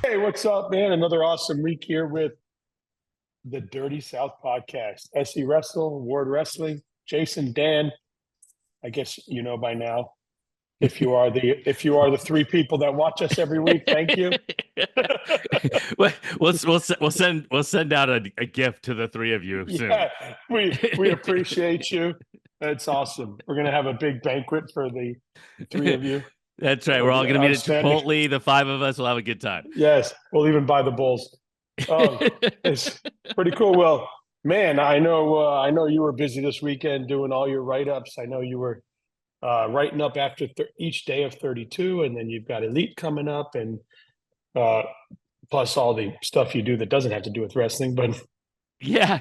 Hey, what's up, man? Another awesome week here with the Dirty South podcast. SE Wrestle, Ward Wrestling, Jason, Dan. I guess you know by now. If you are the three people that watch us every week, thank you. We'll send out a gift to the three of you soon. Yeah, we appreciate you. That's awesome. We're gonna have a big banquet for the three of you. That's right. We're all going to meet at Outstanding. Chipotle. The five of us will have a good time. Yes, we'll even buy the bowls. It's pretty cool. Well, man, I know you were busy this weekend doing all your write-ups. I know you were writing up after each day of 32, and then you've got Elite coming up, and uh, plus all the stuff you do that doesn't have to do with wrestling, but Yeah,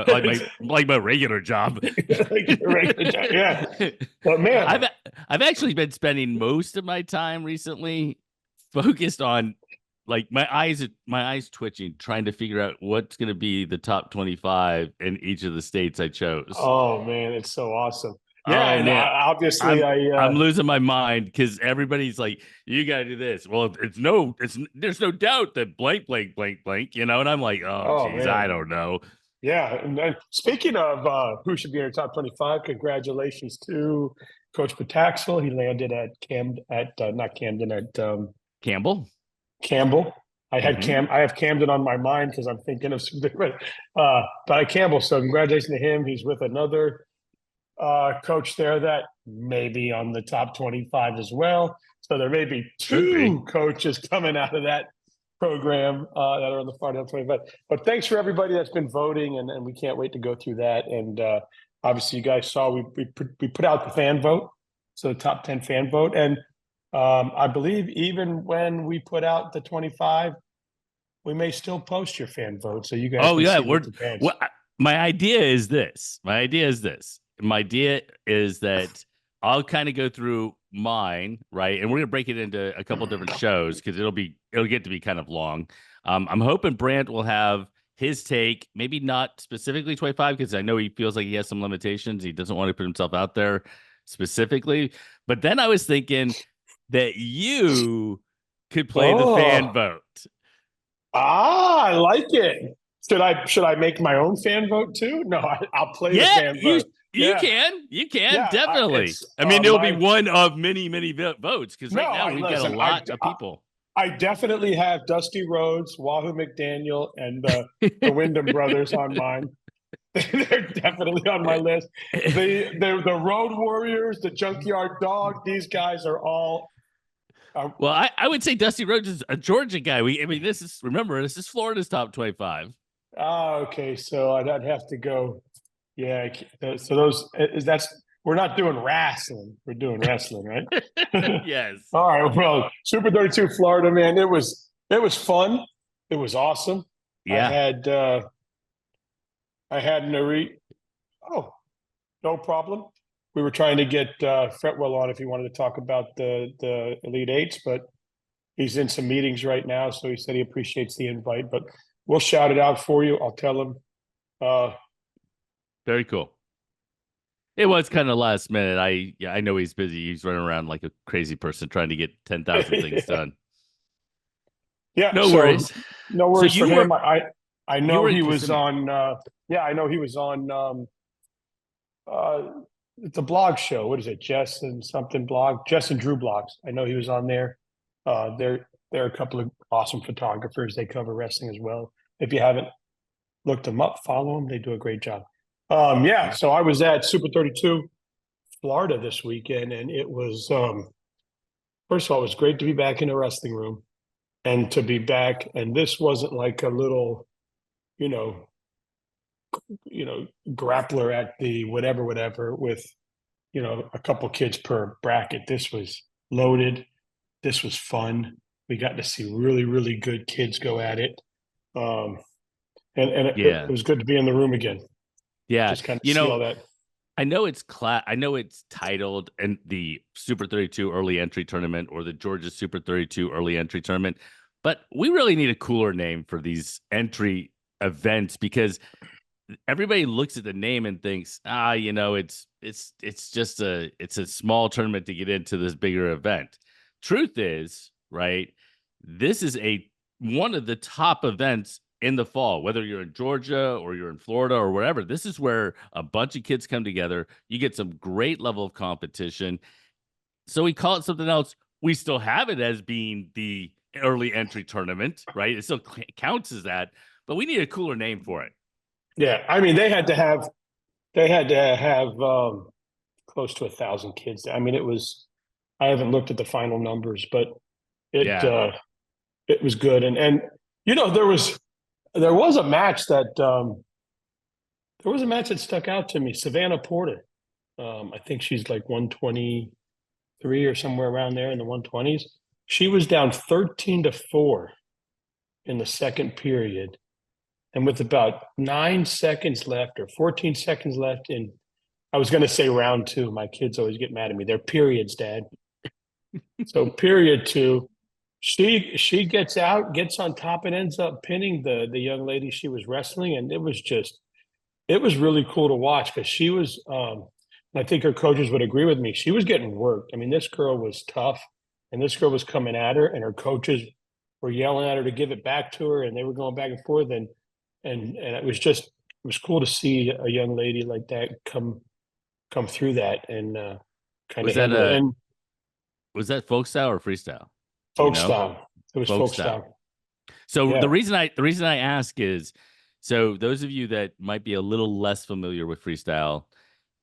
like my regular job. Yeah. But man, I've actually been spending most of my time recently focused on like my eyes twitching, trying to figure out what's going to be the top 25 in each of the states I chose. oh man, it's so awesome. Yeah, Oh and man, obviously I'm losing my mind because everybody's like, you got to do this. Well, there's no doubt that blank, blank, blank, blank, and I'm like, oh geez, man. I don't know. Yeah, and then speaking of who should be in our top 25, congratulations to Coach Pataxel. He landed at not Camden at Campbell. Campbell. I had Mhm. I have Camden on my mind because I'm thinking of some different, but I Campbell. So congratulations to him. He's with another coach there that may be on the top 25 as well. So there may be two coaches coming out of that program that are on the far down 25. But thanks for everybody that's been voting, and we can't wait to go through that. And obviously, you guys saw we put out the fan vote, so the top 10 fan vote, and I believe even when we put out the 25, we may still post your fan vote, so you guys. Oh can yeah, see what the fans. my idea is this. My idea is that I'll kind of go through mine, right? And we're gonna break it into a couple different shows because it'll get to be kind of long. I'm hoping Brant will have his take, maybe not specifically 25, because I know he feels like he has some limitations. He doesn't want to put himself out there specifically. But then I was thinking that you could play the fan vote. I like it. Should I make my own fan vote too? No, I'll play the fan vote. You can definitely. I mean, it'll be one of many votes because right now we've got a lot of people. I definitely have Dusty Rhodes, Wahoo McDaniel, and the Wyndham brothers on mine. They're definitely on my list. The Road Warriors, the Junkyard Dog. These guys are all. Well, I would say Dusty Rhodes is a Georgia guy. This is Florida's top 25. Oh, okay. So I'd have to go. Yeah. So we're not doing wrestling. We're doing wrestling, right? Yes. All right. Well, Super 32 Florida, man. It was fun. It was awesome. Yeah. I had Nari. Oh, no problem. We were trying to get Fretwell on if he wanted to talk about the Elite Eights, but he's in some meetings right now, so he said he appreciates the invite. But we'll shout it out for you. I'll tell him. Very cool. It was kind of last minute. I know he's busy. He's running around like a crazy person trying to get 10,000 things done. Yeah, no worries. No worries for him. I know he was on. I know he was on. It's a blog show. What is it? Jess and Drew blogs. I know he was on there. They're a couple of awesome photographers. They cover wrestling as well. If you haven't looked them up, follow them. They do a great job. So I was at Super 32 Florida this weekend, and it was first of all, it was great to be back in a wrestling room and to be back. And this wasn't like a little, grappler at the whatever with a couple kids per bracket. This was loaded. This was fun. We got to see really, really good kids go at it. It was good to be in the room again. Yeah. Just kind of see all that. I know it's titled and the Super 32 early entry tournament or the Georgia Super 32 early entry tournament, but we really need a cooler name for these entry events because everybody looks at the name and thinks, it's just a small tournament to get into this bigger event. Truth is, right, this is a one of the top events in the fall, whether you're in Georgia or you're in Florida or wherever. This is where a bunch of kids come together. You get some great level of competition. So we call it something else. We still have it as being the early entry tournament, right? It still counts as that, but we need a cooler name for it. Yeah, I mean they had to have close to 1,000 kids. I mean, it was. I haven't looked at the final numbers, but it Yeah. uh, it was good. And there was a match that stuck out to me. Savannah Porter. I think she's like 123 or somewhere around there in the 120s. She was down 13-4 in the second period. And with about 9 seconds left or 14 seconds left in, I was going to say round two. My kids always get mad at me. They're periods, Dad. So period two, she gets out, gets on top, and ends up pinning the young lady she was wrestling. And it was really cool to watch because she was, I think her coaches would agree with me. She was getting worked. I mean, this girl was tough, and this girl was coming at her, and her coaches were yelling at her to give it back to her, and they were going back and forth, and it was cool to see a young lady like that come through that and kind of Was that handle it. a And was that folk style or freestyle? Do you folk know? style, it was Folk folk style. style. So Yeah, the reason I ask is, so those of you that might be a little less familiar with freestyle,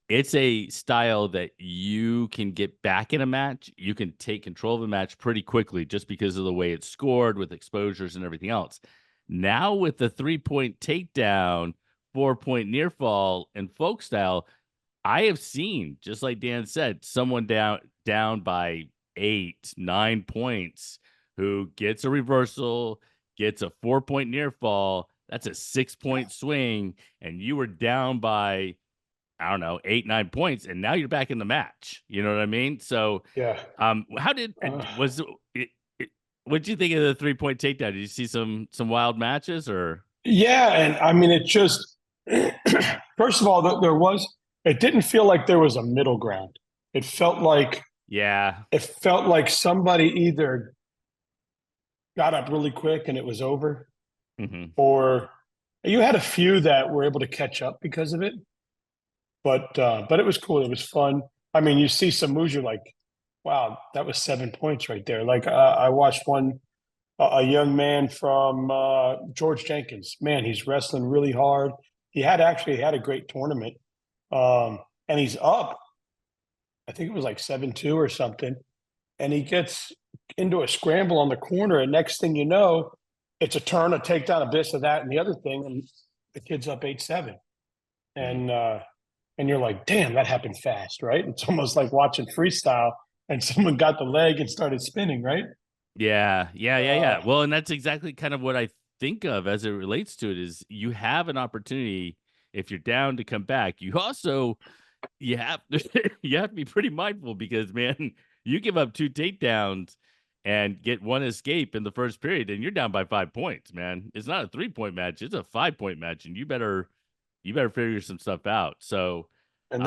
it's a style that you can get back in a match. You can take control of a match pretty quickly just because of the way it's scored with exposures and everything else. Now with the 3-point takedown, 4-point near fall, and folk style, I have seen, just like Dan said, someone down by 8, 9 points who gets a reversal, gets a 4-point near fall. That's a 6-point swing, and you were down by, I don't know, 8, 9 points, and now you're back in the match. You know what I mean? So, yeah. how did Uh, was it, what did you think of the 3-point takedown? Did you see some wild matches or? Yeah, and I mean, it just first of all, it didn't feel like there was a middle ground. It felt like Yeah. somebody either got up really quick and it was over, Hmm. or you had a few that were able to catch up because of it. But it was cool. It was fun. I mean, you see some moves, you're like, wow, that was 7 points right there. Like I watched one a young man from George Jenkins. Man, he's wrestling really hard. He had actually had a great tournament, and he's up. I think it was like 7-2 or something, and he gets into a scramble on the corner. And next thing you know, it's a turn, a takedown, a this, of that, and the other thing, and the kid's up 8-7, Hmm. and you're like, damn, that happened fast, right? It's almost like watching freestyle, and someone got the leg and started spinning, right? Yeah, yeah, yeah, Uh, yeah. Well, and that's exactly kind of what I think of as it relates to it is you have an opportunity if you're down to come back. You also you have to you have to be pretty mindful because man, you give up 2 takedowns and get one escape in the first period, and you're down by 5 points, man. It's not a 3-point match, it's a 5-point match, and you better figure some stuff out. So um and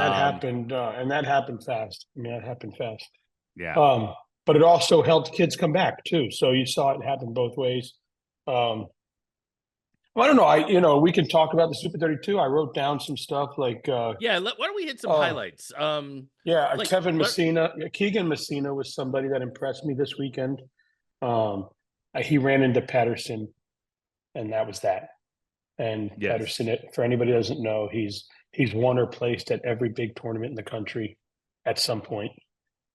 that happened fast. I mean, that happened fast. yeah. Um, but it also helped kids come back too. So you saw it happen both ways. Um, well, I don't know. We can talk about the Super 32. I wrote down some stuff like, Yeah, why don't we hit some uh, highlights? yeah, Like Kevin let Messina, Keegan Messina was somebody that impressed me this weekend. Um, he ran into Patterson, and that was that. And yes. Patterson, for anybody who doesn't know, he's won or placed at every big tournament in the country at some point,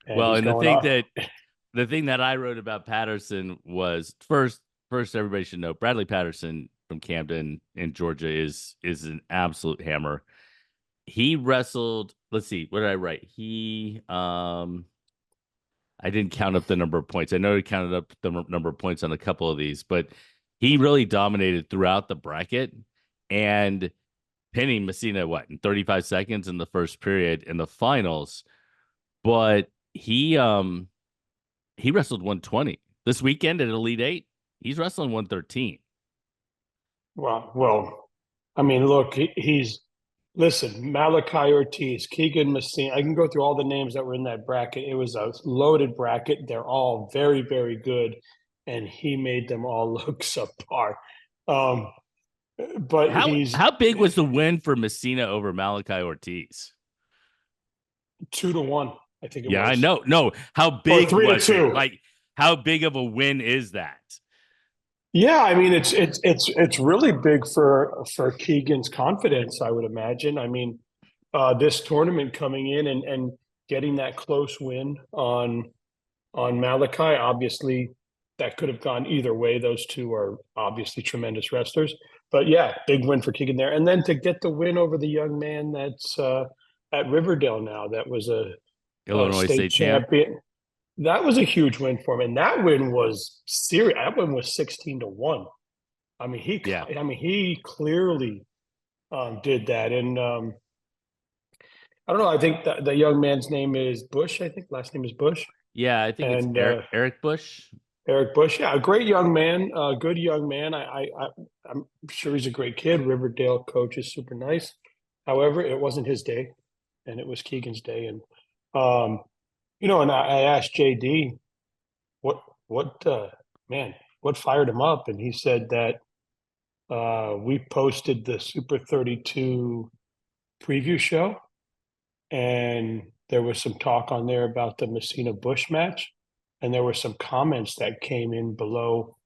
and Well, he's and going off. the thing that I wrote about Patterson was first everybody should know Bradley Patterson from Camden in Georgia is an absolute hammer. He wrestled, let's see, what did I write? I didn't count up the number of points. I know he counted up the number of points on a couple of these, but he really dominated throughout the bracket and pinning Messina what in 35 seconds in the first period in the finals. But he wrestled 120 this weekend at Elite Eight. He's wrestling 113. Well, I mean, look, he's listen, Malachi Ortiz, Keegan Messina. I can go through all the names that were in that bracket. It was a loaded bracket. They're all very, very good. and he made them all look subpar. Um, but How big was the win for Messina over Malachi Ortiz? 2-1, I think it Yeah, I was, know. No, how or big three to was it? two. Like, how big of a win is that? Yeah, I mean it's really big for Keegan's confidence, I would imagine. I mean, this tournament coming in and getting that close win on Malachi, obviously that could have gone either way. Those two are obviously tremendous wrestlers, but yeah, big win for Keegan there, and then to get the win over the young man that's at Riverdale now, that was a Illinois state State champ. champion. That was a huge win for him, and that win was serious. That win was 16-1. I mean, Yeah. he clearly did that, and I don't know. I think that the young man's name is Bush. I think last name is Bush, Yeah, I think it's and Eric Bush. Eric Bush. Yeah, a great young man, a good young man. I'm sure he's a great kid. Riverdale coach is super nice. However, it wasn't his day, and it was Keegan's day. And and I asked JD what man what fired him up, and he said that we posted the Super 32 preview show, and there was some talk on there about the Messina Bush match, and there were some comments that came in below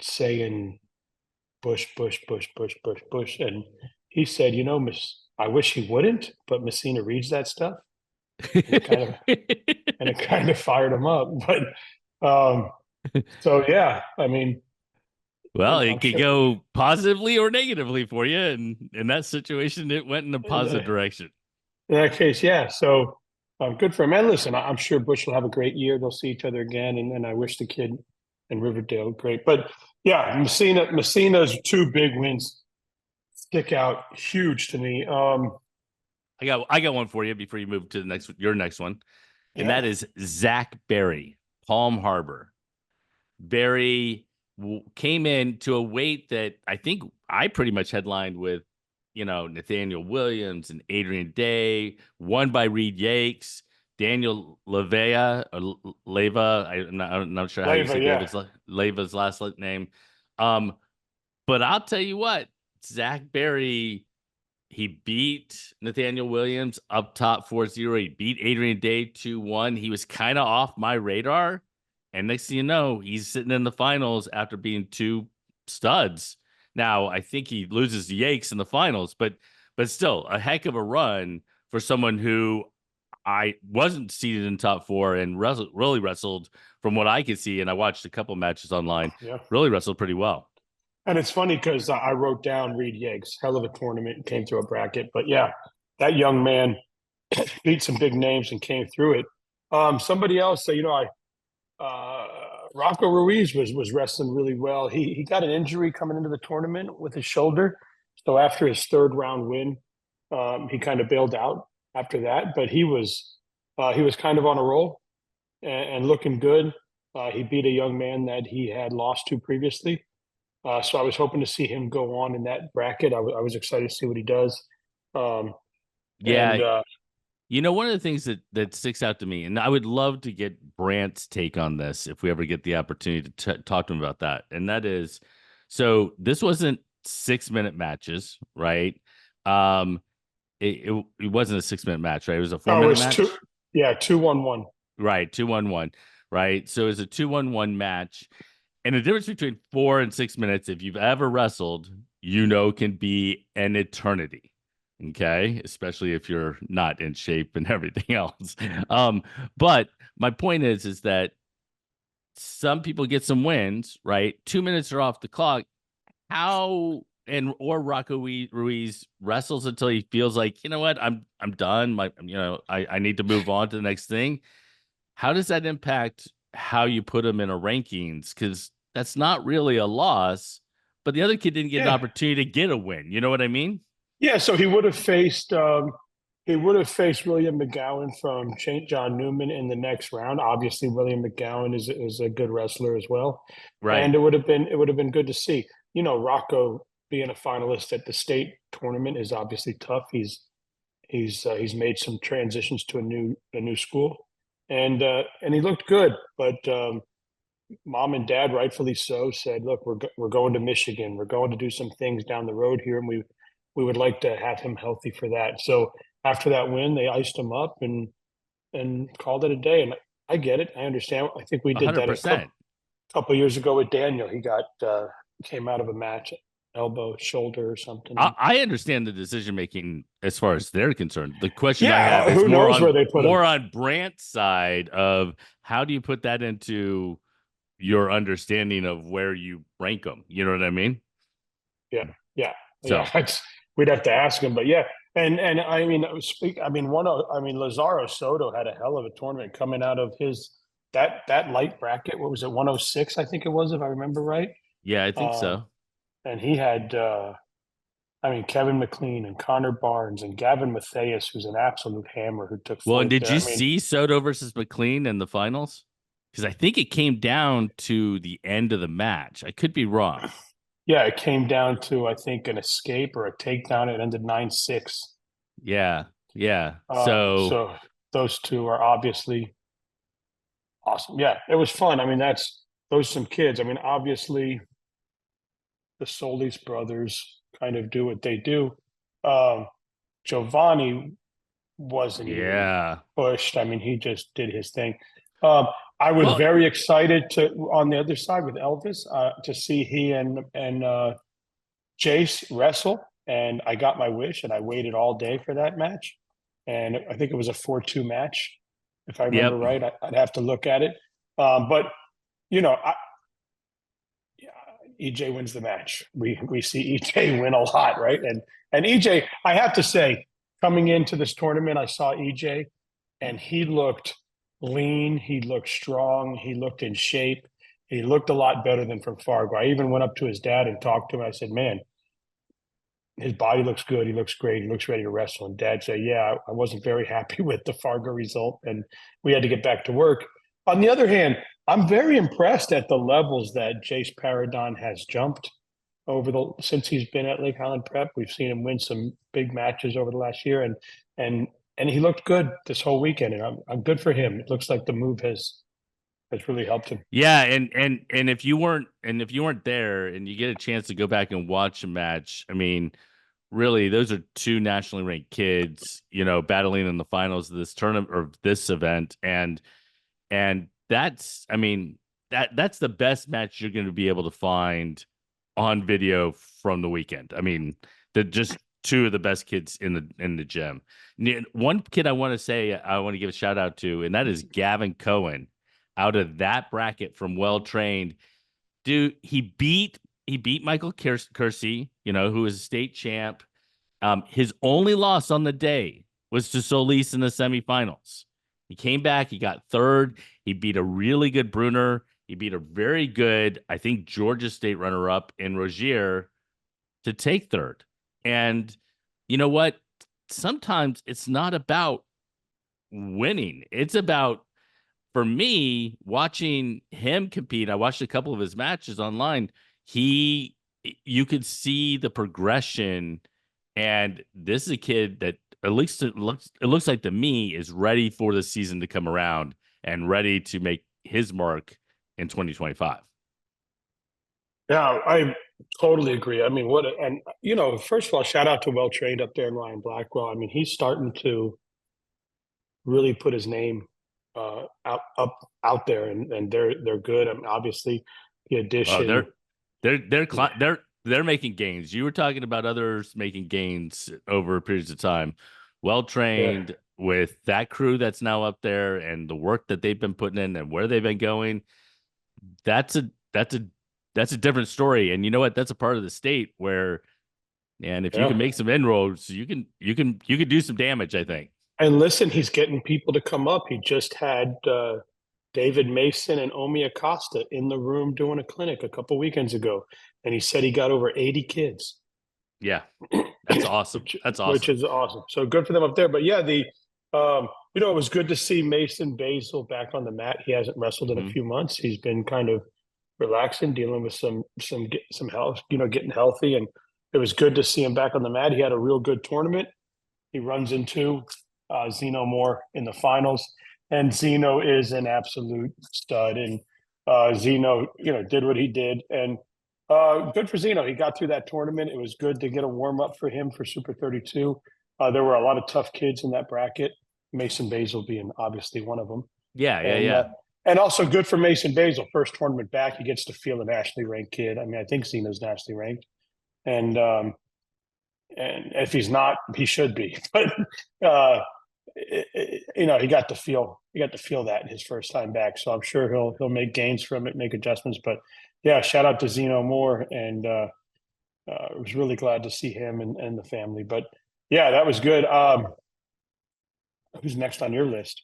saying Bush, Bush, Bush, Bush, Bush, Bush, and he said, I wish he wouldn't, but Messina reads that stuff, and it kind of fired him up. But so yeah, I mean, Well, it I'm could sure. go positively or negatively for you, and in that situation, it went in a positive direction. In that case, yeah. So good for him. And listen, I'm sure Bush will have a great year. They'll see each other again, and I wish the kid in Riverdale great. But yeah, Messina's two big wins stick out huge to me. I got one for you before you move to your next one, and Yeah, that is Zach Berry, Palm Harbor. Berry came in to a weight that I think I pretty much headlined with, Nathaniel Williams and Adrian Day, won by Reed Yakes, Daniel Levea or Leva. I'm not sure how you Leva, say yeah, Leva's last name. But I'll tell you what, Zach Berry, he beat Nathaniel Williams up top 4-0. He beat Adrian Day 2-1. He was kind of off my radar. And next thing you know, he's sitting in the finals after being two studs. Now, I think he loses to Yakes in the finals, but still a heck of a run for someone who I wasn't seated in top four and really wrestled from what I could see. And I watched a couple matches online, yeah. really wrestled pretty well. And it's funny because I wrote down Reed Yeggs, hell of a tournament, came through a bracket. But yeah, that young man beat some big names and came through it. Somebody else, Rocco Ruiz was wrestling really well. He got an injury coming into the tournament with his shoulder, so after his third round win, he kind of bailed out after that. But he was kind of on a roll and looking good. He beat a young man that he had lost to previously. So I was hoping to see him go on in that bracket. I was excited to see what he does. Um, Yeah, and one of the things that sticks out to me, and I would love to get Brant's take on this if we ever get the opportunity to talk to him about that. And that is, so this wasn't 6-minute matches, right? It wasn't a 6-minute match, right? It was a 4-minute match, 2-1-1. right? 2-1-1, right? So it's a 2-1-1 match, and the difference between 4 and 6 minutes, if you've ever wrestled, can be an eternity. Okay, especially if you're not in shape and everything else. But my point is that some people get some wins, right? 2 minutes are off the clock. Or Rocco Ruiz wrestles until he feels like, you know what, I'm done. I need to move on to the next thing. How does that impact how you put him in a rankings? Because that's not really a loss, but the other kid didn't get an Yeah, opportunity to get a win. You know what I mean? yeah. So he would have faced William McGowan from St. John Newman in the next round. Obviously, William McGowan is a good wrestler as well, Right. and it would have been good to see. Rocco being a finalist at the state tournament is obviously tough. He's made some transitions to a new school, and he looked good. But mom and dad, rightfully so, said, "Look, we're going to Michigan. We're going to do some things down the road here, and we would like to have him healthy for that." So after that win, they iced him up and called it a day. And I get it. I understand. I think we did that a 100%. couple years ago with Daniel. He got came out of a match, elbow, shoulder, or something. I understand the decision making as far as they're concerned. The question I have Yeah, is who knows where they put him? more on Brant's side of how do you put that into your understanding of where you rank them? You know what I mean? Yeah, yeah, So yeah. We'd have to ask him, but yeah. And I mean, Lazaro Soto had a hell of a tournament coming out of his that light bracket. What was it, 106? I think it was, if I remember right. yeah, I think Um, so. and he had, I mean, Kevin McLean and Connor Barnes and Gavin Matthias, who's an absolute hammer, who took Well, and fourth did there. you I mean, see Soto versus McLean in the finals? Because I think it came down to the end of the match. I could be wrong. yeah, it came down to, I think, an escape or a takedown. It ended 9-6. Yeah, yeah. So So those two are obviously awesome. Yeah, it was fun. I mean, those some kids. I mean, obviously the Solis brothers kind of do what they do. Um, Giovanni wasn't even yeah. pushed. I mean, he just did his thing. Um, I was Well, very excited to on the other side with Elvis to see he and Jace wrestle, and I got my wish, and I waited all day for that match, and I think it was a 4-2 match, if I remember yep. right. I'd have to look at it, but you know, EJ wins the match. We see EJ win a lot, right? And EJ, I have to say, coming into this tournament, I saw EJ, and he looked lean, he looked strong, he looked in shape, he looked a lot better than from Fargo. I even went up to his dad and talked to him. I said, "Man, his body looks good. He looks great. He looks ready to wrestle." And Dad said, "Yeah, I wasn't very happy with the Fargo result, and we had to get back to work." On the other hand, I'm very impressed at the levels that Jace Paradon has jumped over the since he's been at Lake Highland Prep. We've seen him win some big matches over the last year, and and he looked good this whole weekend, and I'm good for him. It looks like the move has really helped him. Yeah, and if you weren't there and you get a chance to go back and watch a match, I mean, really, those are two nationally ranked kids, battling in the finals of this tournament or this event, and that's, I mean, that's the best match you're going to be able to find on video from the weekend. I mean, they're just two of the best kids in the gym. One kid I want to give a shout out to, and that is Gavin Cohen, out of that bracket from Well Trained. Dude, he beat Michael Kersey, who is a state champ. His only loss on the day was to Solis in the semifinals. He came back, he got third. He beat a really good Bruner. He beat a very good, I think, Georgia State runner-up in Rogier to take third. And you know what? Sometimes it's not about winning. It's about, for me, watching him compete. I watched a couple of his matches online. You could see the progression, and this is a kid that, at least it looks like to me, is ready for the season to come around and ready to make his mark in 2025. Yeah, I totally agree. I mean, and first of all, shout out to Well Trained up there in Ryan Blackwell. I mean, he's starting to really put his name out there, and they're good. I mean, obviously, the Oh, addition. they're making gains. You were talking about others making gains over periods of time. Well Yeah, trained with that crew that's now up there, and the work that they've been putting in and where they've been going. That's a that's a that's a different story. And you know what? That's a part of the state where, and if you can yeah. make some inroads, you can do some damage, I think. And listen, he's getting people to come up. He just had David Mason and Omi Acosta in the room doing a clinic a couple weekends ago, and he said he got over 80 kids. Yeah, that's awesome. which, That's which awesome. is awesome. So good for them up there. But yeah, it was good to see Mason Basil back on the mat. He hasn't wrestled in a Mhm. few months. He's been kind of relaxing, dealing with some health, getting healthy, and it was good to see him back on the mat. He had a real good tournament. He runs into Zeno Moore in the finals, and Zeno is an absolute stud. And Zeno, did what he did, and good for Zeno. He got through that tournament. It was good to get a warm up for him for Super 32. There were a lot of tough kids in that bracket. Mason Basil being obviously one of them, Yeah, yeah, and yeah. and also good for Mason Basil. First tournament back, he gets to feel a nationally ranked kid. I mean, I think Zeno's nationally ranked, and if he's not, he should be. But he got to feel that his first time back. So I'm sure he'll make gains from it, make adjustments. But yeah, shout out to Zeno Moore, and I was really glad to see him and the family. But yeah, that was good. Who's next on your list?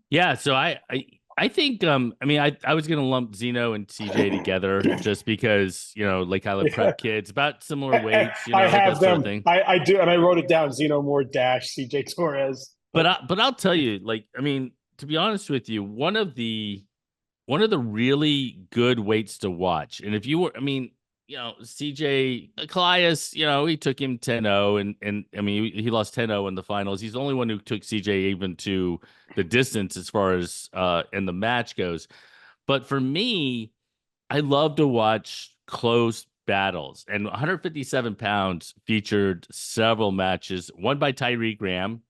Yeah, so I think I mean I was gonna lump Zeno and CJ together just because, Lake Island Yeah. prep kids, about similar weights, I like have that sort them. of thing. I do, and I wrote it down: Zeno Moore dash CJ Torres. But I'll tell you, I mean, to be honest with you, one of the really good weights to watch. And if you were, I mean, CJ Callias, he took him 10-0, and I mean, he lost 10-0 in the finals. He's the only one who took CJ even to the distance as far as in the match goes. But for me, I love to watch close battles, and 157 pounds featured several matches, one by Tyree Graham,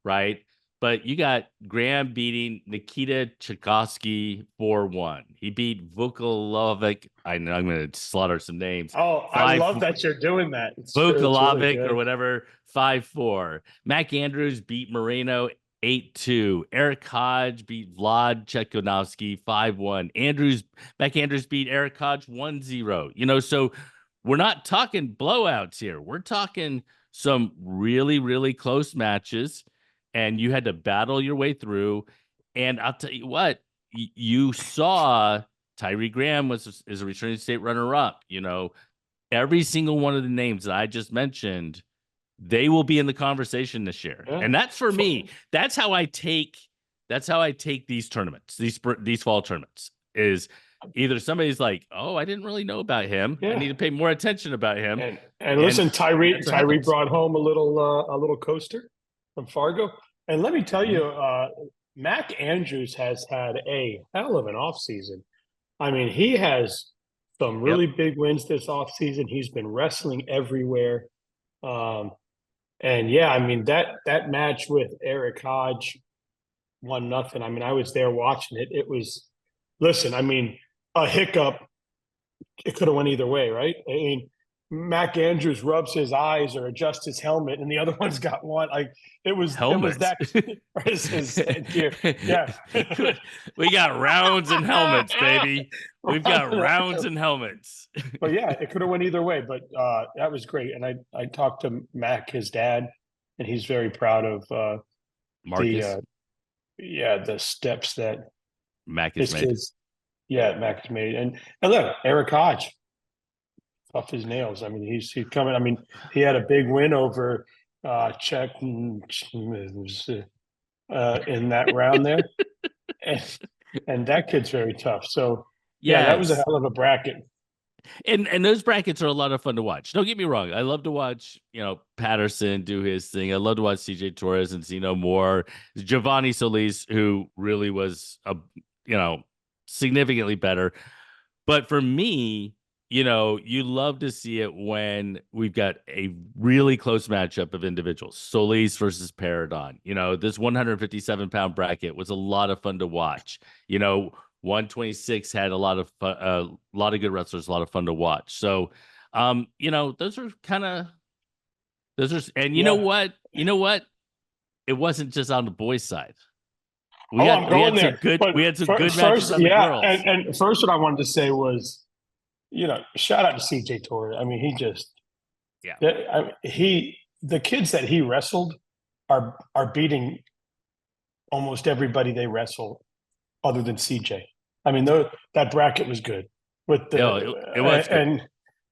right? But you got Graham beating Nikita Tchaikovsky 4-1. He beat Vukalovic. I know I'm going to slaughter some names. Oh, I love that you're doing that. It's really Vukalovic or whatever, 5-4. Mac Andrews beat Moreno 8-2. Eric Hodge beat Vlad Chekhonovsky 5-1. Mac Andrews beat Eric Hodge 1-0. So we're not talking blowouts here. We're talking some really, really close matches, and you had to battle your way through. And I'll tell you what, you saw Tyree Graham is a returning state runner-up. Every single one of the names that I just mentioned, they will be in the conversation this year. Yeah. And that's for me. That's how I take these tournaments, these fall tournaments, is either somebody's like, oh, I didn't really know about him. Yeah. I need to pay more attention about him. And listen, Tyree brought home a little coaster from Fargo. And let me tell you, Mac Andrews has had a hell of an offseason. I mean, he has some really big wins this offseason. He's been wrestling everywhere. And yeah, I mean, that match with Eric Hodge, 1-0. I mean, I was there watching it. It was, listen, I mean, a hiccup, it could have went either way, right? I mean, Mac Andrews rubs his eyes or adjusts his helmet, and the other one's got one. It was that. Yeah, we got rounds and helmets, baby. We've got rounds and helmets. But yeah, it could have went either way. But that was great, and I talked to Mac, his dad, and he's very proud of Marcus. The steps that Mac has made. Mac has made, and look, Eric Hodge. Tough as nails. I mean, he's coming. I mean, he had a big win over Czech in that round there, and that kid's very tough. So yeah, that was a hell of a bracket. And those brackets are a lot of fun to watch. Don't get me wrong. I love to watch, Patterson do his thing. I love to watch CJ Torres and Zeno Moore, Giovanni Solis, who really was significantly better. But for me, you love to see it when we've got a really close matchup of individuals. Solis versus Paradon. This 157-pound bracket was a lot of fun to watch. 126 had a lot of good wrestlers, a lot of fun to watch. So, those are and you know what? It wasn't just on the boys' side. We had some good matches on the girls. And first, what I wanted to say was, shout out to CJ Torres. I mean, he just, the kids that he wrestled are beating almost everybody they wrestle, other than CJ. I mean, that bracket was good. With it was good.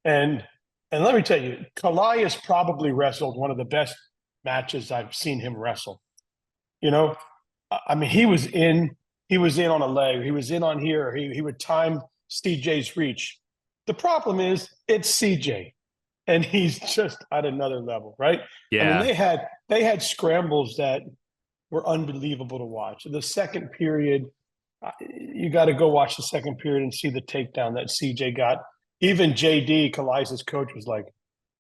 And let me tell you, Callias probably wrestled one of the best matches I've seen him wrestle. I mean, he was in on a leg, he was in on here, he would time CJ's reach. The problem is it's CJ, and he's just at another level, right? Yeah. I mean, they had scrambles that were unbelievable to watch. The second period, you got to go watch the second period and see the takedown that CJ got. Even JD, Kalai's coach, was like,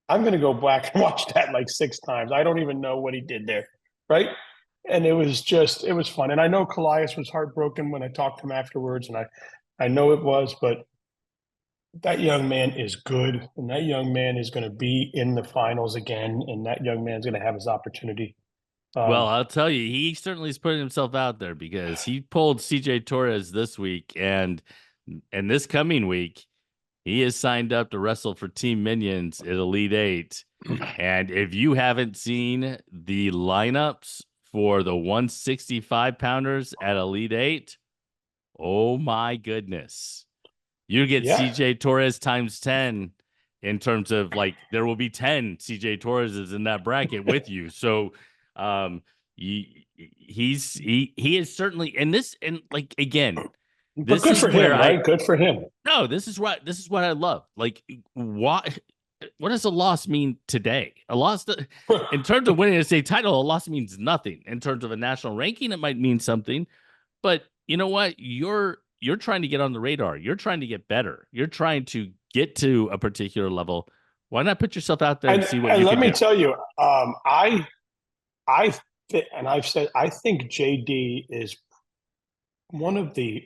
I'm going to go back and watch that like 6 times. I don't even know what he did there. Right. And it was fun. And I know Calais was heartbroken when I talked to him afterwards. And I know it was, but that young man is good. And that young man is going to be in the finals again. And that young man's going to have his opportunity. Well, I'll tell you, he certainly is putting himself out there because he pulled CJ Torres this week, and this coming week, he is signed up to wrestle for Team Minions at Elite Eight. And if you haven't seen the lineups for the 165 pounders at Elite Eight, oh my goodness. You get CJ Torres times 10 in terms of like there will be 10 CJ Torreses in that bracket with you. So he is certainly, and like again, but good for him, right? Good for him. No, this is what I love. Like what does a loss mean today? A loss in terms of winning a state title, a loss means nothing. In terms of a national ranking, it might mean something. But you know what? You're trying to get on the radar. You're trying to get better. You're trying to get to a particular level. Why not put yourself out there and see what you can do? And let me tell you, I've said, I think JD is one of the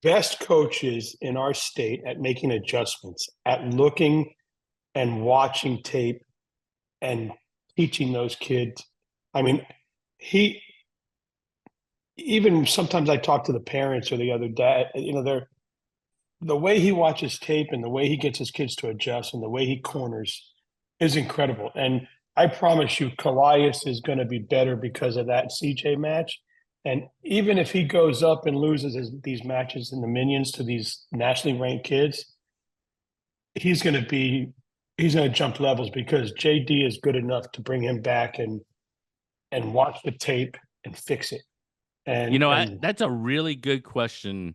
best coaches in our state at making adjustments, at looking and watching tape and teaching those kids. I mean, even sometimes I talk to the parents or the other dad, the way he watches tape and the way he gets his kids to adjust and the way he corners is incredible. And I promise you, Calais is going to be better because of that CJ match. And even if he goes up and loses these matches in the Minions to these nationally ranked kids, he's going to jump levels because JD is good enough to bring him back and watch the tape and fix it. And that's a really good question.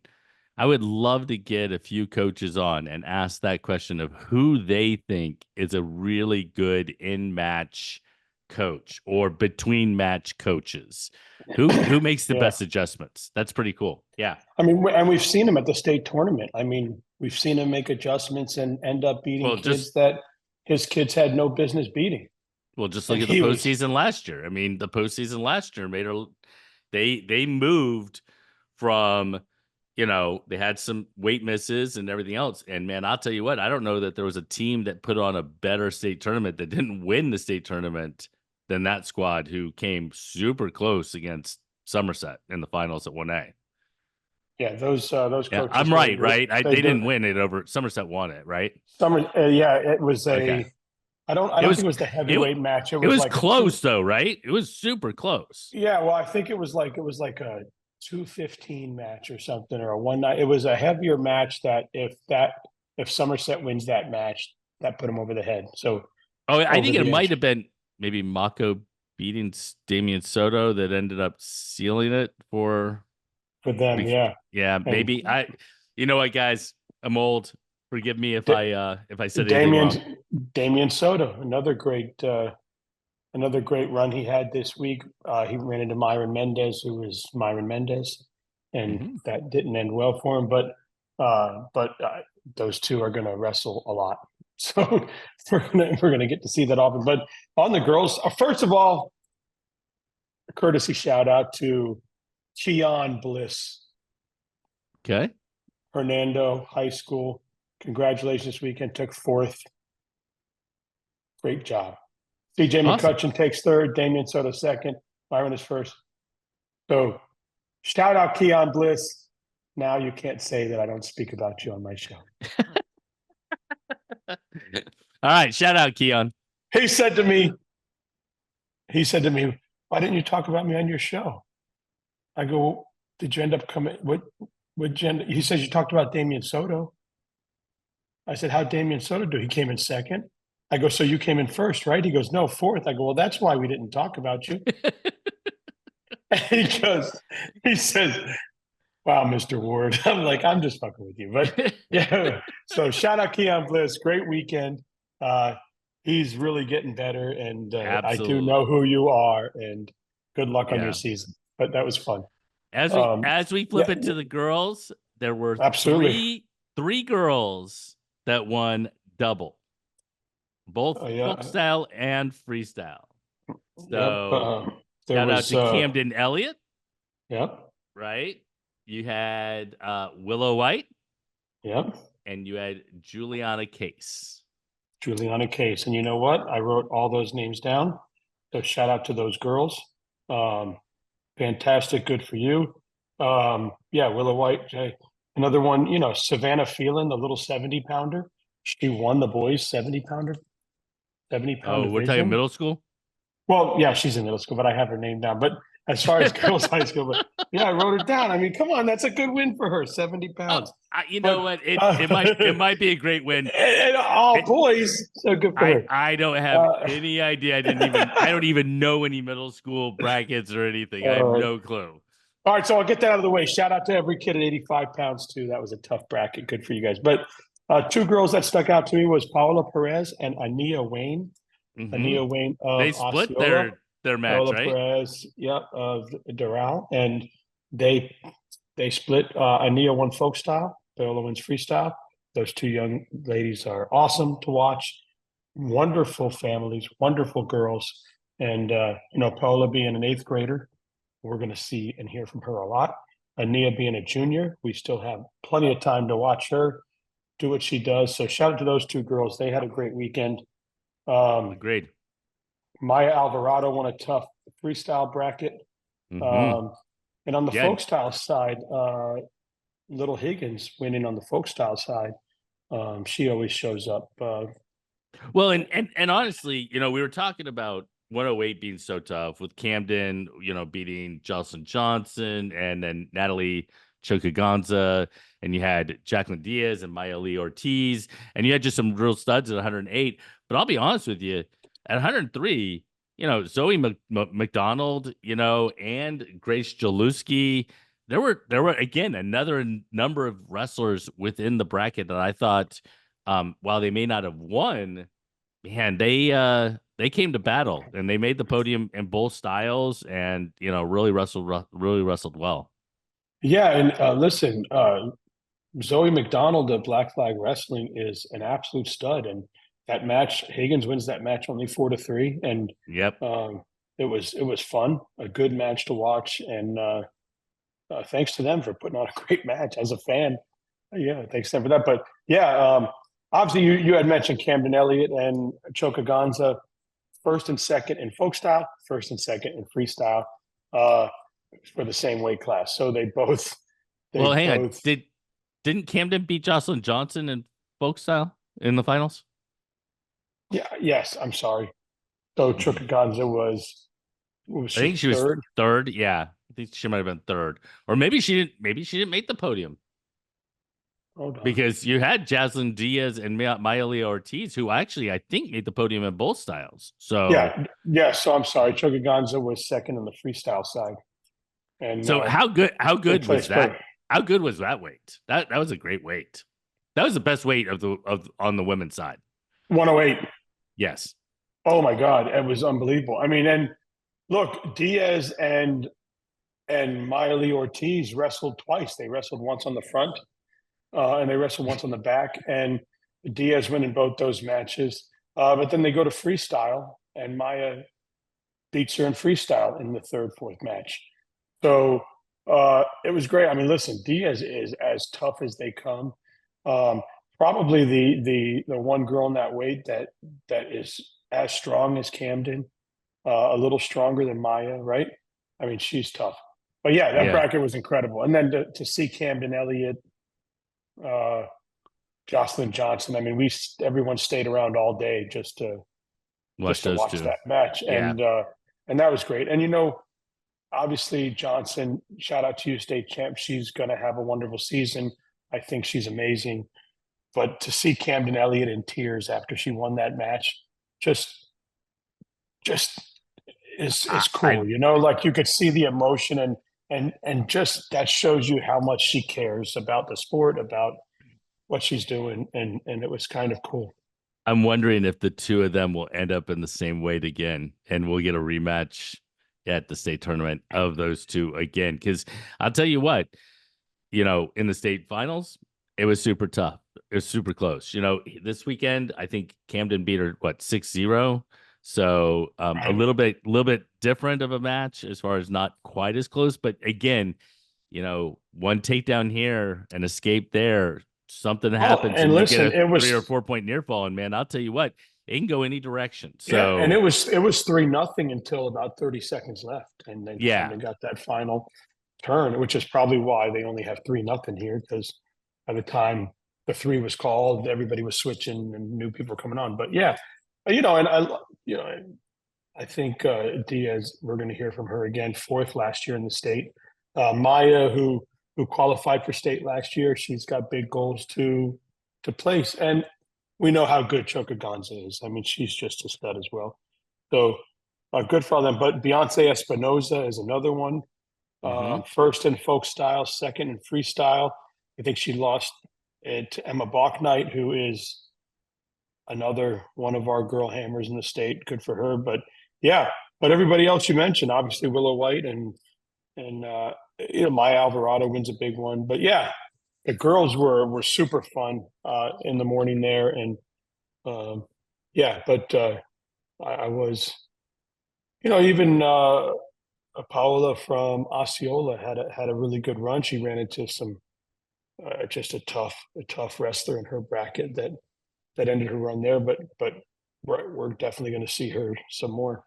I would love to get a few coaches on and ask that question of who they think is a really good in-match coach or between match coaches. Who makes the best adjustments? That's pretty cool. Yeah. I mean, and we've seen him at the state tournament. I mean, we've seen him make adjustments and end up beating kids that his kids had no business beating. Well, just look at the postseason last year. I mean, the postseason last year made her. They moved from, they had some weight misses and everything else. And man, I'll tell you what, I don't know that there was a team that put on a better state tournament that didn't win the state tournament than that squad who came super close against Somerset in the finals at 1A. Yeah, those coaches. Yeah, I'm right? They didn't win it over. Somerset won it, right? It was a. I don't think it was the heavyweight match. It was like close though, right? It was super close. Yeah, well, I think it was like a 215 match or something, or a 1-9. It was a heavier match that if Somerset wins that match, that put him over the head. So, I think it might have been maybe Mako beating Damian Soto that ended up sealing it for them. Yeah, maybe. You know what, guys? I'm old. Forgive me if I said anything wrong. Damian Soto, another great run he had this week. He ran into Myron Mendez, who was Myron Mendez, and that didn't end well for him. But those two are going to wrestle a lot, so we're gonna get to see that often. But on the girls, first of all, a courtesy shout out to Keon Bliss. Okay, Hernando High School. Congratulations this weekend. Took 4th. Great job. CJ McCutcheon takes 3rd. Damian Soto 2nd. Byron is 1st. So shout out Keon Bliss. Now you can't say that I don't speak about you on my show. All right. Shout out Keon. He said to me, why didn't you talk about me on your show? I go, did you end up coming? He says you talked about Damian Soto. I said, how'd Damian Soto do? He came in 2nd. I go, so you came in 1st, right? He goes, no, 4th. I go, well, that's why we didn't talk about you. And he says, wow, Mr. Ward. I'm like, I'm just fucking with you. But yeah, so shout out Keon Bliss. Great weekend. He's really getting better. And I do know who you are. And good luck on your season. But that was fun. As we flip Yeah, it to the girls, there were absolutely. three girls that won double, both folk Yeah, style and freestyle. yep. So There shout out was, to Camden Elliott, yep, right? You had Willow White yep. and you had Juliana Case. Juliana Case. And you know what? I wrote all those names down. So shout out to those girls. Um, Fantastic. Good for you. Yeah, Willow White. Another one, Savannah Phelan, the little 70 pounder. She won the boys 70 pound Oh, we're talking division. middle school? Well, yeah, she's in middle school, but I have her name down. But as far as girls' high school, but yeah, I wrote it down. I mean, come on, that's a good win for her, 70 Oh, pounds. you know But what? It might be a great win. and all It, boys, so good for her. I don't have Uh, any idea. I don't even know any middle school brackets or anything. I have all no clue. right, so I'll get that out of the way. Shout out to every kid at 85 pounds too. That was a tough bracket. Good for you guys. But two girls that stuck out to me was Paola Perez and Ania Wayne. Hmm. Ania Wayne They of split Osceola. their match, Paola right? Perez, yeah, of Doral, and they they split. Ania won folk style, Paola wins freestyle. Those two young ladies are awesome to watch. Wonderful families, wonderful girls, and Paola being an eighth grader, we're going to see and hear from her a lot. Ania being a junior, we still have plenty of time to watch her do what she does. So shout out to those two girls. They had a great weekend. Um, Agreed. Maya Alvarado won a tough freestyle bracket. Hmm. Um, and on the Yeah. folk style side, Little Higgins winning on the folk style side. She always shows up. Well, and honestly, we were talking about 108 being so tough with Camden, beating Jocelyn Johnson and then Natalie Chokaganza, and you had Jacqueline Diaz and Maya Lee Ortiz, and you had just some real studs at 108. But I'll be honest with you, at 103, Zoe McDonald, and Grace Jaluski, there were again another number of wrestlers within the bracket that I thought, while they may not have won, man, they came to battle and they made the podium in both styles, and really wrestled well. Yeah, and listen, Zoe McDonald of Black Flag Wrestling is an absolute stud, and that match, Higgins wins that match only 4-3, and Yep. it was fun, a good match to watch, and thanks to them for putting on a great match as a fan. Yeah, thanks to them for that. But yeah, obviously you had mentioned Camden Elliott and Chokaganza, first and second in folk style, first and second in freestyle, uh, for the same weight class. So they Well, hang on. both, Didn't Camden beat Jocelyn Johnson in folk style in the finals? yeah, yes. I'm sorry. So Chokaganza was I she think she was third? third. Yeah, I think she might have been third, or maybe she didn't. Maybe she didn't make the podium Hold on. because you had Jaslyn Diaz and Maya Lee Ortiz, who actually I think made the podium in both styles. So, Yeah. So I'm sorry. Chokaganza was second on the freestyle side, and so how good? How they good was placed that? first. How good was that weight? That was a great weight. That was the best weight of on the women's side. 108. Yes. Oh my God, it was unbelievable. I mean, and look, Diaz and Miley Ortiz wrestled twice. They wrestled once on the front, and they wrestled once on the back. And Diaz winning both those matches. But then they go to freestyle, and Maya beats her in freestyle in the third, fourth match. So it was great. I mean, listen, Diaz is as tough as they come. Um, Probably the one girl in that weight that is as strong as Camden, a little stronger than Maya, right? I mean, she's tough. But yeah, that Yeah. bracket was incredible. And then to see Camden Elliott, uh, Jocelyn Johnson. I mean, everyone stayed around all day Watch just to those watch two. that match, Yeah. and that was great. And obviously Johnson, shout out to you, state champ. She's going to have a wonderful season. I think she's amazing. But to see Camden Elliott in tears after she won that match, just just is cool. I Like you could see the emotion and just that shows you how much she cares about the sport, about what she's doing, and it was kind of cool. I'm wondering if the two of them will end up in the same weight again, and we'll get a rematch at the state tournament of those two again. Because I'll tell you what, in the state finals, it was super tough. It was super close. This weekend, I think Camden beat her, 6-0. So a little bit different of a match as far as not quite as close. But again, one takedown here, an escape there, something happens, and and you listen, get a it 3 or was 4 point near fall. And man, I'll tell you what, it can go any direction. yeah, and So it was 3-0 until about 30 seconds left, and then yeah, Camden got that final turn, which is probably why they only have 3-0 here, because by the time the three was called, everybody was switching and new people were coming on. But yeah, and I think Diaz, we're going to hear from her again, fourth last year in the state. Maya, who qualified for state last year, she's got big goals to place, and we know how good Choka Gonza is. I mean, she's just a stud as well. So good for them. But Beyonce Espinoza is another one. hmm First in folk style, second in freestyle. I think she lost it to Emma Bachnight, who is another one of our girl hammers in the state. Good for her. But yeah, but everybody else you mentioned, obviously Willow White and Maya Alvarado wins a big one. But yeah, the girls were super fun in the morning there, and yeah, but I was, even Paola from Osceola had a really good run. She ran into some just a tough wrestler in her bracket that ended her run there. But we're definitely going to see her some more.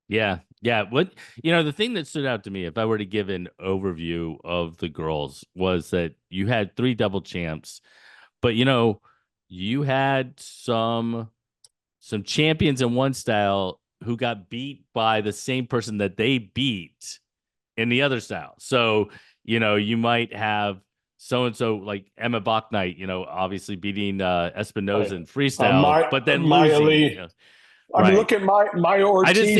Yeah. Yeah. The thing that stood out to me, if I were to give an overview of the girls, was that you had 3 double champs, but you had some champions in one style who got beat by the same person that they beat in the other style. So, you might have so and so like Emma Bachnight, obviously beating Espinoza Right. in freestyle, but then Maya losing. Lee. I mean, Right. look at Maya I just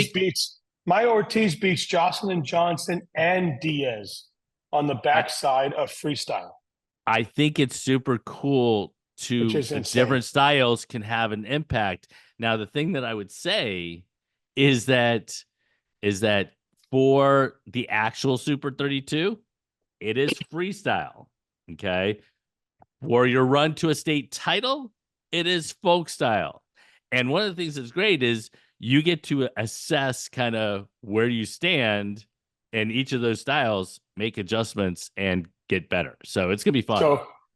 Ortiz think beats Jocelyn Johnson and Diaz on the I, backside of freestyle, I think it's super cool which to is the insane. different styles can have an impact. Now, the thing that I would say is that for the actual Super 32, it is freestyle. Okay. For your run to a state title, it is folk style. And one of the things that's great is you get to assess kind of where you stand in each of those styles, make adjustments, and get better. So it's gonna be fun.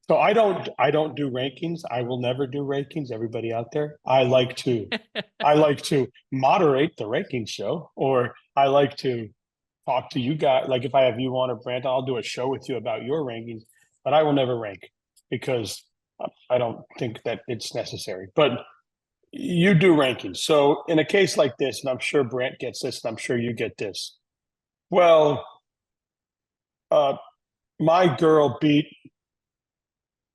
So I don't do rankings. I will never do rankings. Everybody out there, I like to moderate the ranking show, or I like to talk to you guys. Like if I have you on or Brandon, I'll do a show with you about your rankings, but I will never rank because I don't think that it's necessary. But you do rankings. So in a case like this, and I'm sure Brant gets this, and I'm sure you get this. Well, uh, my girl beat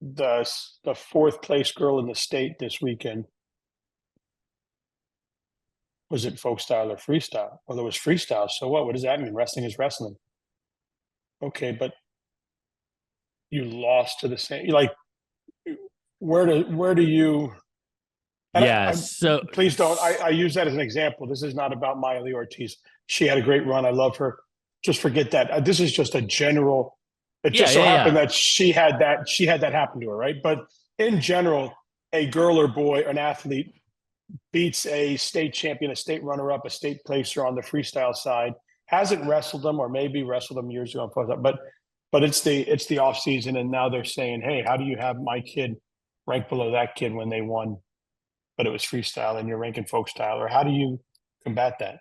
the fourth place girl in the state this weekend. Was it folk style or freestyle? Well, it was freestyle. So what? What does that mean? Wrestling is wrestling. Okay, but you lost to the same. Like, where do you? And Yeah. So please don't. I use that as an example. This is not about Miley Ortiz. She had a great run. I love her. Just forget that. This is just a general. It yeah, just so yeah, happened yeah. that she had that happen to her, right? But in general, a girl or boy, an athlete beats a state champion, a state runner-up, a state placer on the freestyle side. Hasn't wrestled them, or maybe wrestled them years ago. But it's the off season, and now they're saying, hey, how do you have my kid rank below that kid when they won, but it was freestyle and you're ranking folk style? Or how do you combat that?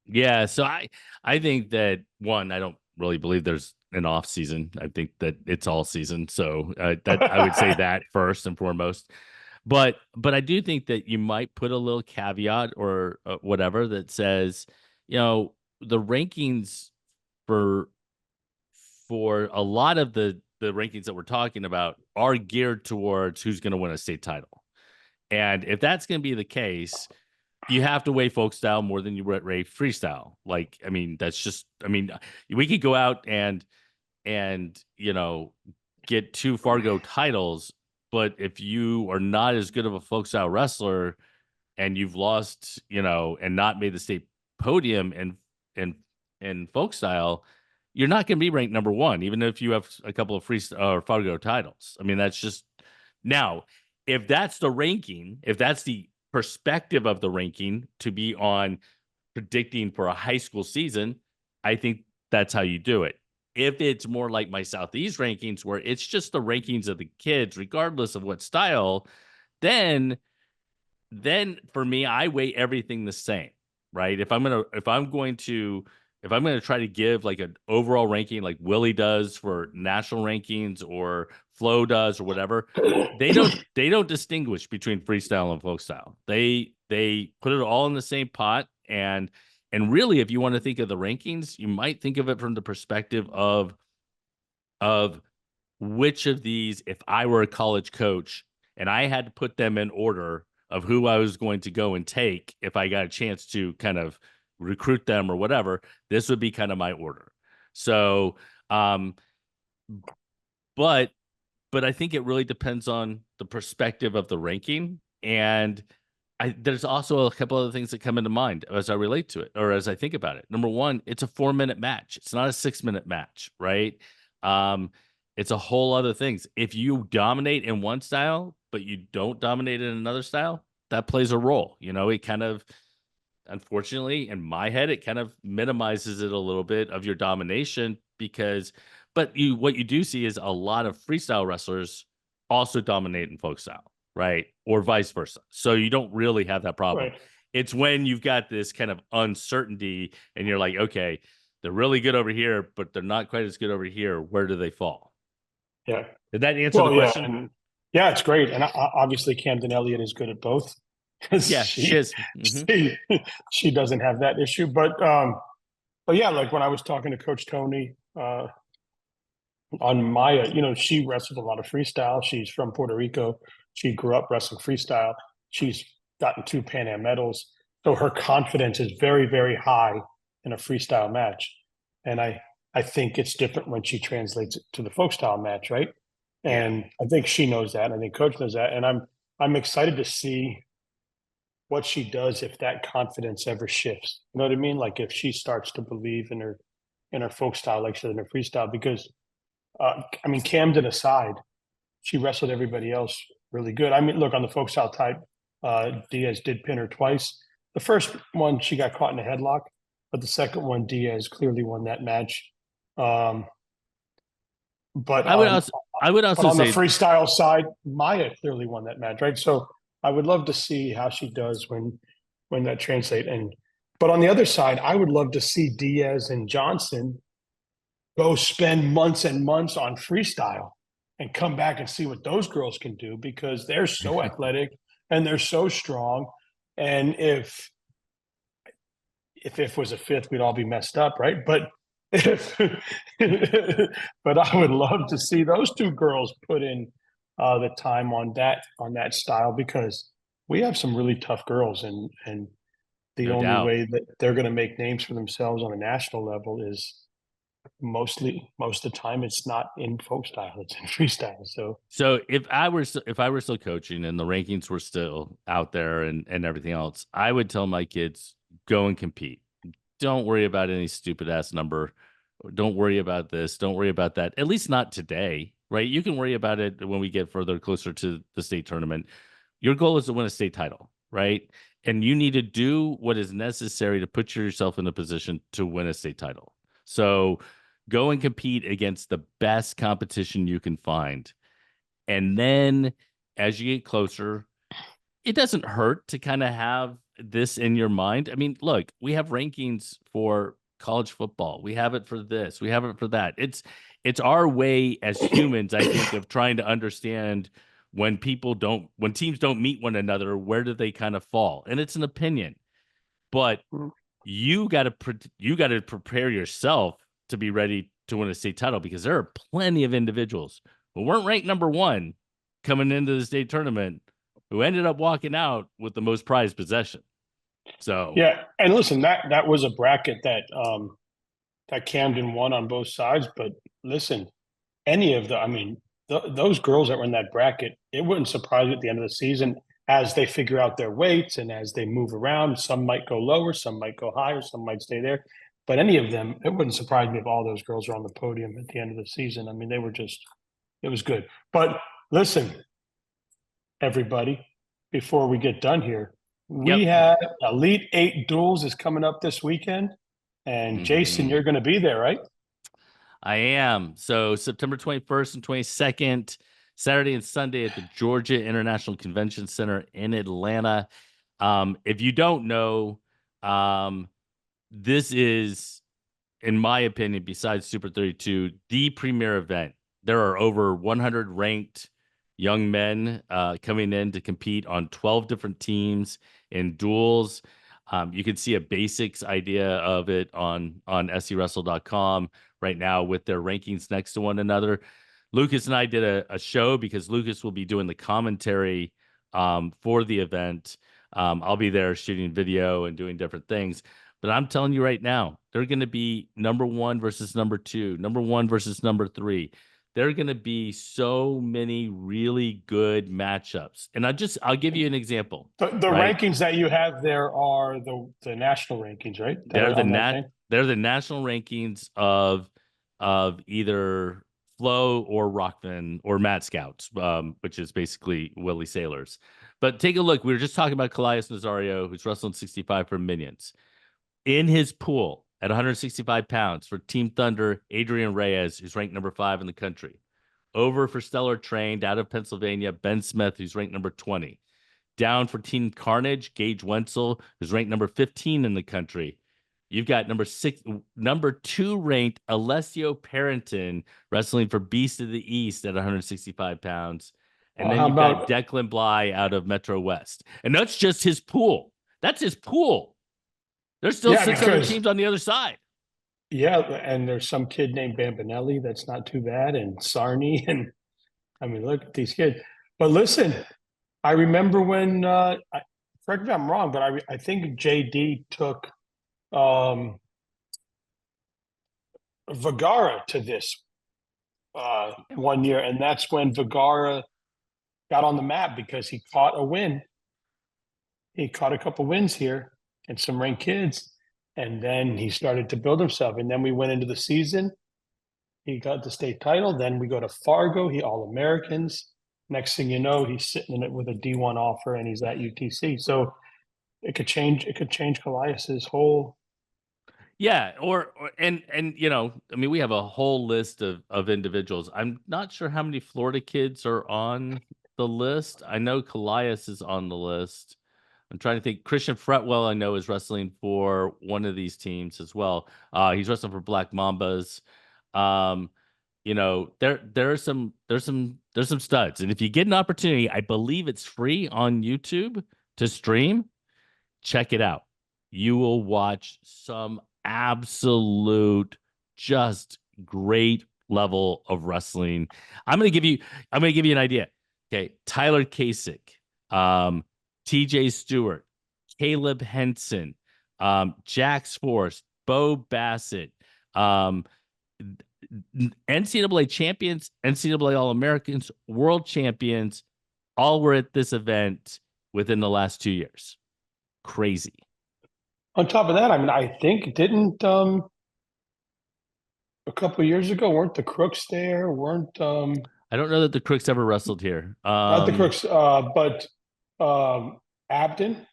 Yeah. So I think that one, I don't really believe there's an off season. I think that it's all season. So that I would say that first and foremost. But I do think that you might put a little caveat or whatever that says, the rankings for for a lot of the rankings that we're talking about are geared towards who's going to win a state title. And if that's going to be the case, you have to weigh folk style more than you weigh freestyle. Like, I mean, we could go out and get 2 Fargo titles, but if you are not as good of a folk style wrestler and you've lost, and not made the state podium and in folk style, you're not going to be ranked number one, even if you have a couple of Fargo titles. I mean, that's just now, if that's the ranking, if that's the perspective of the ranking to be on predicting for a high school season, I think that's how you do it. If it's more like my Southeast rankings, where it's just the rankings of the kids, regardless of what style, then for me, I weigh everything the same, right? If I'm gonna try to give like an overall ranking, like Willie does for national rankings or Flo does or whatever, they don't distinguish between freestyle and folk style. They put it all in the same pot, and really, if you want to think of the rankings, you might think of it from the perspective of which of these, if I were a college coach and I had to put them in order of who I was going to go and take if I got a chance to kind of recruit them or whatever, this would be kind of my order. So, but I think it really depends on the perspective of the ranking. And there's also a couple other things that come into mind as I relate to it or as I think about it. Number one, it's a 4-minute match. It's not a 6-minute match, right? It's a whole other things. If you dominate in one style, but you don't dominate in another style, that plays a role. It kind of, unfortunately, in my head, it kind of minimizes it a little bit of your domination but what you do see is a lot of freestyle wrestlers also dominate in folk style, right? Or vice versa. So you don't really have that problem. Right. It's when you've got this kind of uncertainty and you're like, okay, they're really good over here, but they're not quite as good over here. Where do they fall? Yeah. Did that answer the question? Yeah, yeah, it's great. And obviously Camden Elliott is good at both. Yeah, she, she doesn't have that issue. But yeah, like when I was talking to Coach Tony on Maya, she wrestled a lot of freestyle. She's from Puerto Rico. She grew up wrestling freestyle. She's gotten 2 Pan Am medals. So her confidence is very, very high in a freestyle match. And I think it's different when she translates it to the folk style match, right? And I think she knows that. And I think Coach knows that. And I'm excited to see what she does if that confidence ever shifts. You know what I mean? Like if she starts to believe in her folk style, like she said, in her freestyle, because Camden aside, she wrestled everybody else really good. I mean, look, on the folk style type, Diaz did pin her twice. The first one, she got caught in a headlock, but the second one, Diaz clearly won that match. But I would also on say the freestyle side, Maya clearly won that match, right? So I would love to see how she does when that translates. But on the other side, I would love to see Diaz and Johnson go spend months and months on freestyle and come back and see what those girls can do because they're so athletic and they're so strong. And if was a fifth, we'd all be messed up, right? But but I would love to see those 2 girls put in the time on that style because we have some really tough girls and the no only doubt. way that they're going to make names for themselves on a national level is most of the time it's not in folk style, it's in freestyle. So if I were still coaching and the rankings were still out there and everything else, I would tell my kids, go and compete. Don't worry about any stupid ass number. Don't worry about this. Don't worry about that. At least not today, right? You can worry about it when we get further closer to the state tournament. Your goal is to win a state title, right? And you need to do what is necessary to put yourself in a position to win a state title. So go and compete against the best competition you can find. And then as you get closer, it doesn't hurt to kind of have this in your mind. I mean, look, we have rankings for college football. We have it for this. We have it for that. It's our way as humans, I think, of trying to understand when teams don't meet one another, where do they kind of fall? And it's an opinion. But you got to prepare yourself to be ready to win a state title because there are plenty of individuals who weren't ranked number 1 coming into the state tournament who ended up walking out with the most prized possession. So yeah, and listen, that was a bracket that Camden won on both sides. But listen, any of those girls that were in that bracket, it wouldn't surprise me at the end of the season as they figure out their weights and as they move around. Some might go lower, some might go higher, some might stay there. But any of them, it wouldn't surprise me if all those girls are on the podium at the end of the season. I mean, they were just, it was good. But listen, everybody, before we get done here, we Yep. have Elite Eight duels is coming up this weekend. And Jason, Mhm. you're going to be there, right? I am. So September 21st and 22nd, Saturday and Sunday at the Georgia International Convention Center in Atlanta. If you don't know, this is, in my opinion, besides Super 32, the premier event. There are over 100 ranked young men coming in to compete on 12 different teams in duels. You can see a basics idea of it on SCWrestle.com right now with their rankings next to one another. Lucas and I did a show because Lucas will be doing the commentary for the event. I'll be there shooting video and doing different things. But I'm telling you right now, they're going to be number one versus number two, number one versus number three. There are going to be so many really good matchups. And I'll give you an example. The Right? rankings that you have there are the national rankings, right? That They're are the on that thing. they're the national rankings of either Flo or Rockman or Matt Scouts, which is basically Willie Sailors. But take a look. We were just talking about Callias Nazario, who's wrestling 65 for Minions. In his pool at 165 pounds for Team Thunder, Adrian Reyes, who's ranked number 5 in the country. Over for Stellar Trained out of Pennsylvania, Ben Smith, who's ranked number 20. Down for Team Carnage, Gage Wenzel, who's ranked number 15 in the country. You've got number 2 ranked Alessio Parrington wrestling for Beast of the East at 165 pounds. And then How you've got about Declan Bly out of Metro West. And that's just his pool. That's his pool. There's still yeah, 6 other because teams on the other side. yeah, and there's some kid named Bambanelli that's not too bad, and Sarni, and I mean, look at these kids. But listen, I remember when correct me if I'm wrong, but I think JD took um Vergara to this one year, and that's when Vergara got on the map because he caught a win. He caught a couple wins here and some ranked kids, and then he started to build himself. And then we went into the season. He got the state title. Then we go to Fargo. He All Americans. Next thing you know, he's sitting in it with a D1 offer, and he's at UTC. So it could change. It could change Callias's whole. Yeah, and I mean, we have a whole list of individuals. I'm not sure how many Florida kids are on the list. I know Callias is on the list. I'm trying to think. Christian Fretwell, I know, is wrestling for one of these teams as well. He's wrestling for Black Mambas. There's some studs, and if you get an opportunity, I believe it's free on YouTube to stream. Check it out. You will watch some absolute, just great level of wrestling. I'm gonna give you an idea. Okay, Tyler Kasich, TJ Stewart, Caleb Henson, Jax Force, Bo Bassett, NCAA champions, NCAA All Americans, world champions, all were at this event within the last 2 years. Crazy. On top of that, I mean, I think didn't a couple of years ago weren't the Crooks there? Weren't I don't know that the Crooks ever wrestled here. not the Crooks, but Abden.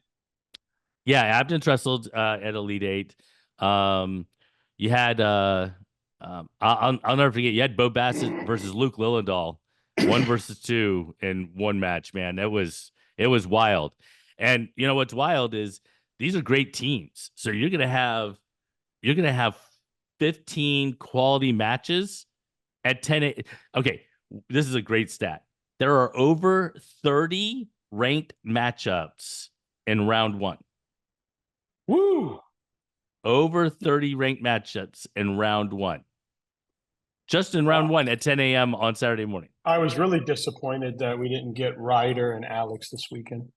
Yeah, Abden's wrestled at Elite Eight. You had I'll never forget. You had Bo Bassett versus Luke Lillendahl, 1 versus 2 in one match. Man, it was wild. And you know what's wild is these are great teams. So you're gonna have 15 quality matches at 10. Okay, this is a great stat. There are over 30 ranked matchups in round 1. Woo! Over 30 ranked matchups in round 1. Just in round 1 at 10 a.m. on Saturday morning. I was really disappointed that we didn't get Ryder and Alex this weekend.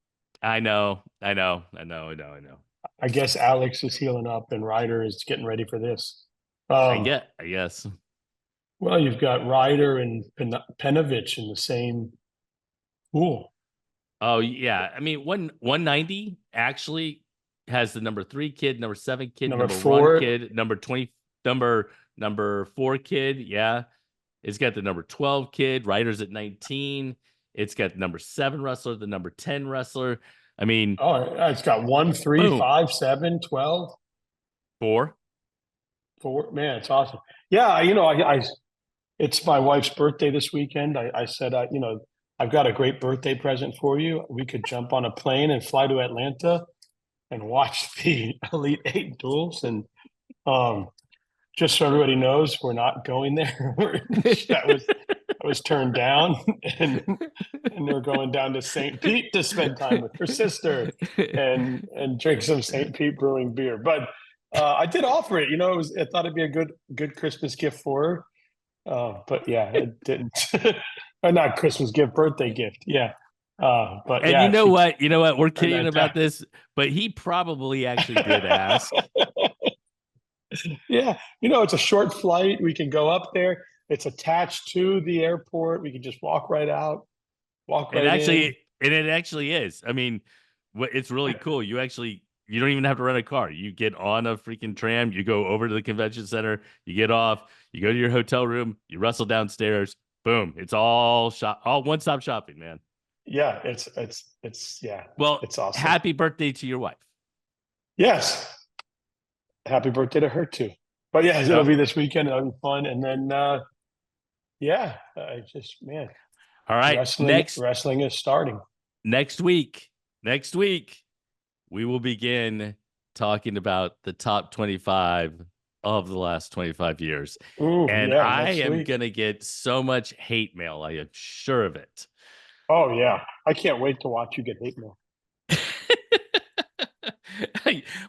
I know. I guess Alex is healing up and Ryder is getting ready for this. I guess. Well, you've got Ryder and Penovich in the same pool. Oh yeah. I mean, 190 actually has the number 3 kid, number 7 kid, Number number 1 4. kid, number 20, number 4 kid. Yeah. It's got the number 12 kid, Riders at 19. It's got the number 7 wrestler, the number 10 wrestler. I mean, Oh, it's got 1, 3, boom. 5, 7, 12. 4. 4. Man, it's awesome. Yeah, it's my wife's birthday this weekend. I said, I've got a great birthday present for you. We could jump on a plane and fly to Atlanta and watch the Elite Eight duels. And just so everybody knows, we're not going there. that was turned down, and they're going down to St. Pete to spend time with her sister and drink some St. Pete Brewing beer. But I did offer it. I thought it'd be a good Christmas gift for her. But yeah, it didn't. Or not Christmas gift, birthday gift. Yeah. But and yeah, you know what? We're kidding about this, but he probably actually did ask. Yeah, it's a short flight. We can go up there. It's attached to the airport. We can just walk right out, walk right in. And it actually is. I mean, it's really cool. You don't even have to rent a car. You get on a freaking tram. You go over to the convention center. You get off. You go to your hotel room. You wrestle downstairs. Boom! It's all one-stop shopping, man. Yeah, it's yeah. Well, it's awesome. Happy birthday to your wife. Yes, happy birthday to her too. But yeah, it'll be this weekend. It'll be fun, and then yeah, man. All right, wrestling is starting next week. Next week, we will begin talking about the top 25 of the last 25 years. Ooh, and yeah, I am going to get so much hate mail. I am sure of it. Oh, yeah. I can't wait to watch you get hate mail.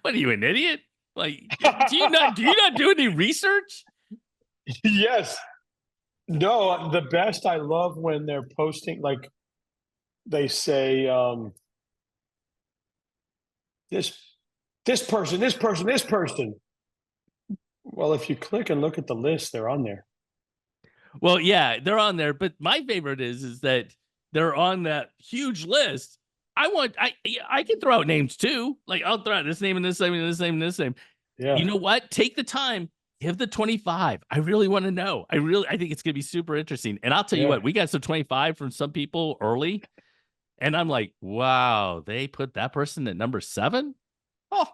What are you, an idiot? Like, do you not do any research? Yes. No, the best. I love when they're posting, like they say, this person. Well, if you click and look at the list, they're on there. Well, yeah, they're on there. But my favorite is that they're on that huge list. I can throw out names too. Like I'll throw out this name and this name and this name and this name. Yeah. You know what? Take the time. Give the 25. I really want to know. I think it's going to be super interesting. And I'll tell you what, we got some 25 from some people early. And I'm like, wow, they put that person at number 7. Oh,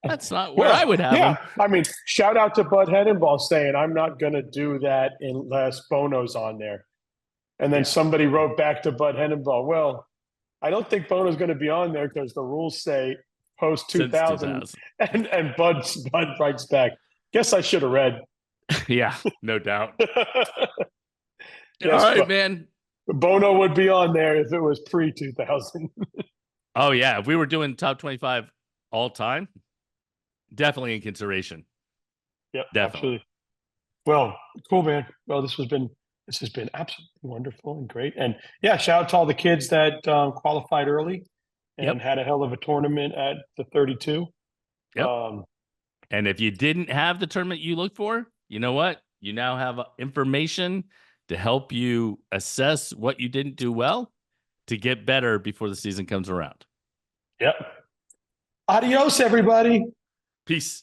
that's not where I would have them. I mean, shout out to Bud Hennenball saying, I'm not going to do that unless Bono's on there. And then somebody wrote back to Bud Hennenball, well, I don't think Bono's going to be on there because the rules say post 2000. And Bud writes back, guess I should have read. Yeah, no doubt. All right, man. Bono would be on there if it was pre-2000. Oh, yeah. If we were doing top 25 all time, definitely in consideration. Yep, definitely. Absolutely. Well, cool, man. Well, this has been absolutely wonderful and great. And yeah, shout out to all the kids that qualified early and had a hell of a tournament at the 32. Yep. And if you didn't have the tournament you look for, you know what? You now have information to help you assess what you didn't do well to get better before the season comes around. Yep. Adios, everybody. Peace.